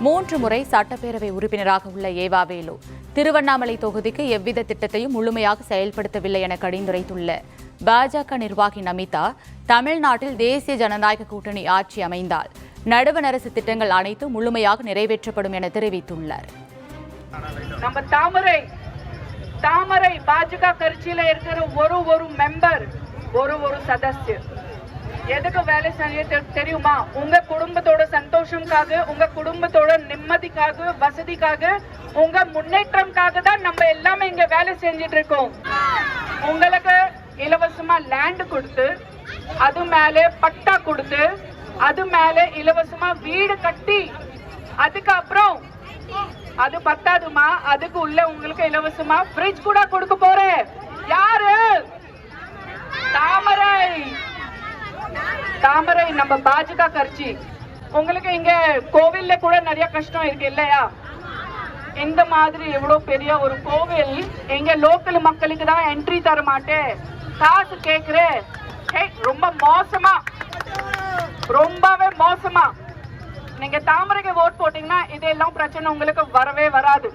3 முறை சட்டப்பேரவை உறுப்பினராக உள்ள ஏவாவேலு திருவண்ணாமலை தொகுதிக்கு எவ்வித திட்டத்தையும் முழுமையாக செயல்படுத்தவில்லை என கடிந்துரைத்துள்ள பாஜக நிர்வாகி நமிதா, தமிழ்நாட்டில் தேசிய ஜனநாயக கூட்டணி ஆட்சி அமைந்தால் நடுவண் அரசு திட்டங்கள் அனைத்தும் முழுமையாக நிறைவேற்றப்படும் என தெரிவித்துள்ளார். நம்ம தாமரை பாஜக கட்சியில இருக்கிற ஒரு மெம்பர் ஒரு சதஸ்யர் எதுக்கு வேலை செய்ய தெரியுமா? உங்க குடும்பத்தோட சந்தோஷம்காக, உங்க குடும்பத்தோட நிம்மதிக்காக, வசதிக்காக, உங்க முன்னேற்றம்காக தான் நம்ம எல்லாமே இங்க வேலை செஞ்சிட்டு இருக்கோம். உங்களுக்கு இலவசமா லேண்ட் கொடுத்து, அது மேல பட்டா கொடுத்து, அது மேல இலவசமா வீடு கட்டி, அதுக்கப்புறம் அது பத்தாதுமா, அதுக்கு உள்ள உங்களுக்கு இலவசமா ஃப்ரிட்ஜ் கூட கொடுக்க போறேன். யாரு? தாமரை நம்ம பாஜக கட்சி. உங்களுக்கு இங்க கோவில்ல கூட நிறைய கஷ்டம் இருக்கு இல்லையா? இந்த மாதிரி எவ்வளவு பெரிய ஒரு கோவில் எங்க லோக்கல் மக்களுக்கு தான் என்ட்ரி தர மாட்டேன், காசு கேக்குறேன். ரொம்ப மோசமா, ரொம்பவே மோசமா. நீங்க தாமரைக்கு ஓட் போட்டீங்கன்னா இதெல்லாம் பிரச்சனை உங்களுக்கு வரவே வராது.